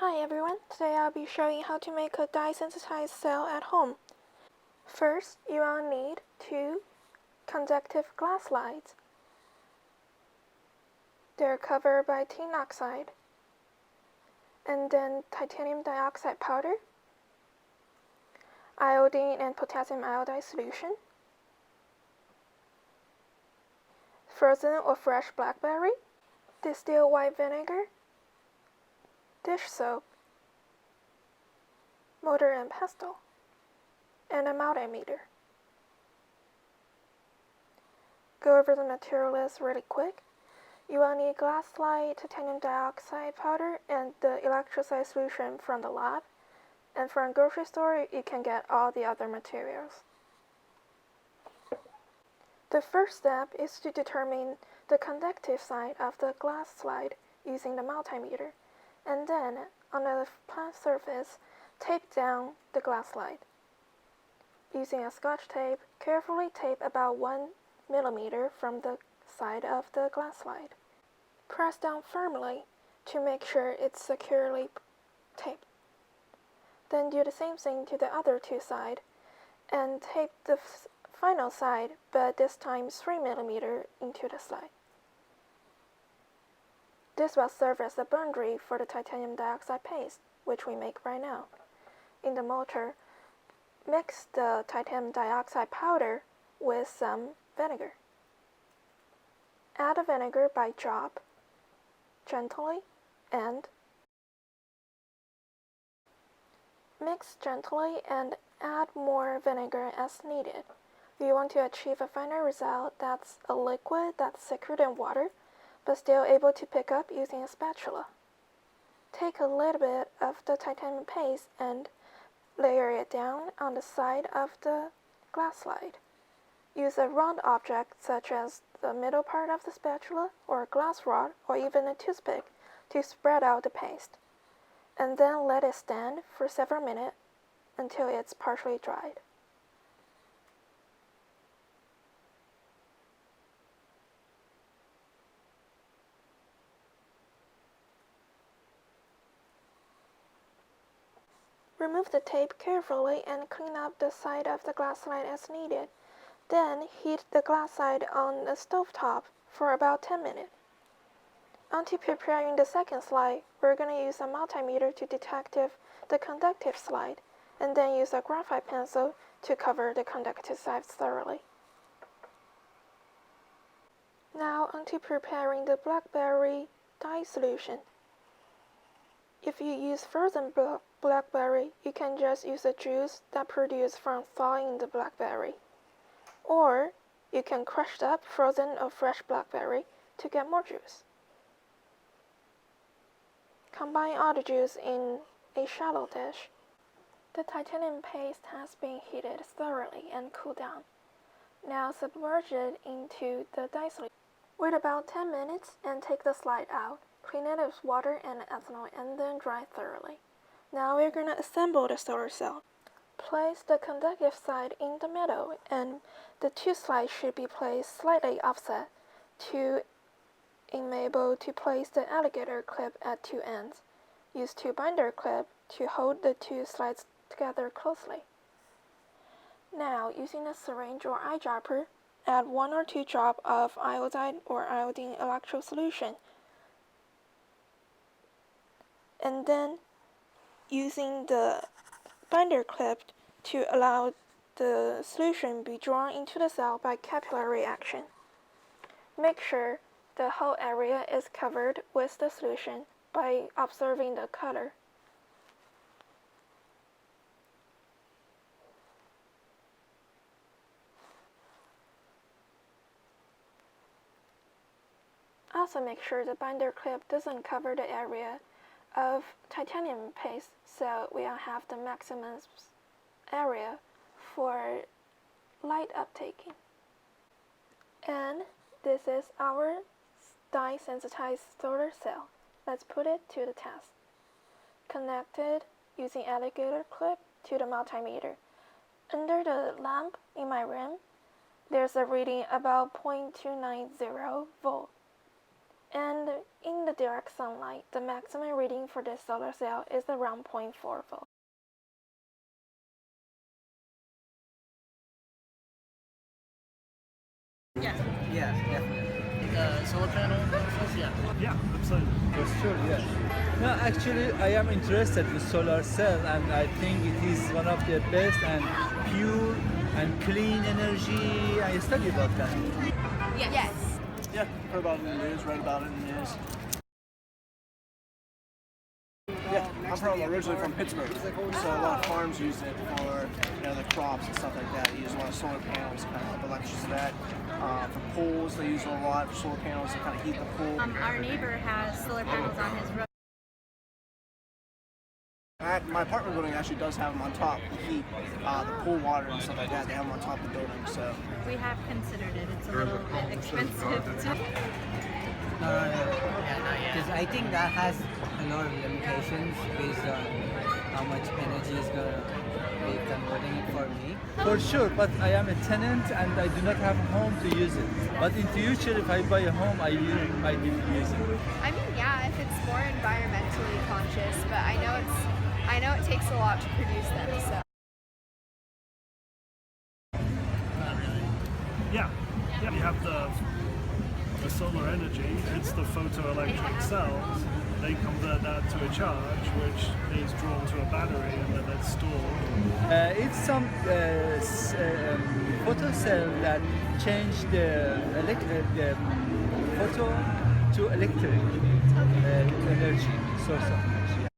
Hi everyone, today I'll be showing how to make a dye-sensitized cell at home. First, you will need 2 conductive glass slides. They're covered by tin oxide, and then titanium dioxide powder, iodine and potassium iodide solution, frozen or fresh blackberry, distilled white vinegar, dish soap, mortar and pestle, and a multimeter. Go over the material list really quick. You will need glass slide, titanium dioxide powder, and the electrolyte solution from the lab. And from a grocery store, you can get all the other materials. The first step is to determine the conductive side of the glass slide using the multimeter, and then on the flat surface, tape down the glass slide. Using a scotch tape, carefully tape about 1 millimeter from the side of the glass slide. Press down firmly to make sure it's securely taped. Then do the same thing to the other 2 sides and tape the final side, but this time 3 millimeter into the slide. This will serve as a boundary for the titanium dioxide paste, which we make right now. In the mortar, mix the titanium dioxide powder with some vinegar. Add the vinegar by drop, gently, and mix gently and add more vinegar as needed. We want to achieve a final result that's a liquid that's thicker than water, but still able to pick up using a spatula. Take a little bit of the titanium paste and layer it down on the side of the glass slide. Use a round object such as the middle part of the spatula or a glass rod or even a toothpick to spread out the paste, and then let it stand for several minutes until it's partially dried. Remove the tape carefully and clean up the side of the glass slide as needed. Then heat the glass slide on the stovetop for about 10 minutes. Until preparing the second slide, we're going to use a multimeter to detect the conductive slide, and then use a graphite pencil to cover the conductive side thoroughly. Now onto preparing the blackberry dye solution. If you use frozen blackberry, you can just use the juice that produced from thawing the blackberry. Or you can crush up frozen or fresh blackberry to get more juice. Combine all the juice in a shallow dish. The titanium paste has been heated thoroughly and cooled down. Now submerge it into the dye solution. Wait about 10 minutes and take the slide out. Clean it with water and ethanol and then dry thoroughly. Now we're going to assemble the solar cell. Place the conductive side in the middle, and the 2 slides should be placed slightly offset to enable to place the alligator clip at 2 ends. Use 2 binder clips to hold the 2 slides together closely. Now, using a syringe or eyedropper, add 1 or 2 drops of iodide or iodine electrolyte solution. And then, using the binder clip to allow the solution be drawn into the cell by capillary action. Make sure the whole area is covered with the solution by observing the color. Also make sure the binder clip doesn't cover the area of titanium paste, so we'll have the maximum area for light uptaking. And this is our dye-sensitized solar cell. Let's put it to the test. Connected using alligator clip to the multimeter. Under the lamp in my room, there's a reading about 0.290 volt. And in the direct sunlight, the maximum reading for this solar cell is around 0.4 volts. Yeah. Yeah, definitely. Solar panel bonuses, yeah. Yeah, absolutely. For sure, yes. No, actually, I am interested in solar cell, and I think it is one of the best and pure and clean energy. I study about that. Yes. Yeah, heard about it in the news, read about it in the news. Yeah, I'm originally from Pittsburgh, so a lot of farms use it for the crops and stuff like that. They use a lot of solar panels, kind of help electricity that. For pools, they use a lot of solar panels to kind of heat the pool. Our neighbor has solar panels on his roof. My apartment building actually does have them on top to heat the pool water and stuff like that. They have them on top of the building, so. We have considered it. It's a little bit expensive to. Because I think that has a lot of limitations based on how much energy is going to be converting it for me. For sure, but I am a tenant and I do not have a home to use it. But in future, if I buy a home, I might be using it. I mean, yeah, if it's more environmentally conscious, but I know it takes a lot to produce them, so. Not really. Yeah, you have the solar energy, it's the photoelectric cells. They convert that to a charge, which is drawn to a battery and then it's stored. It's some photo cell that change the photo to electric energy, source of energy.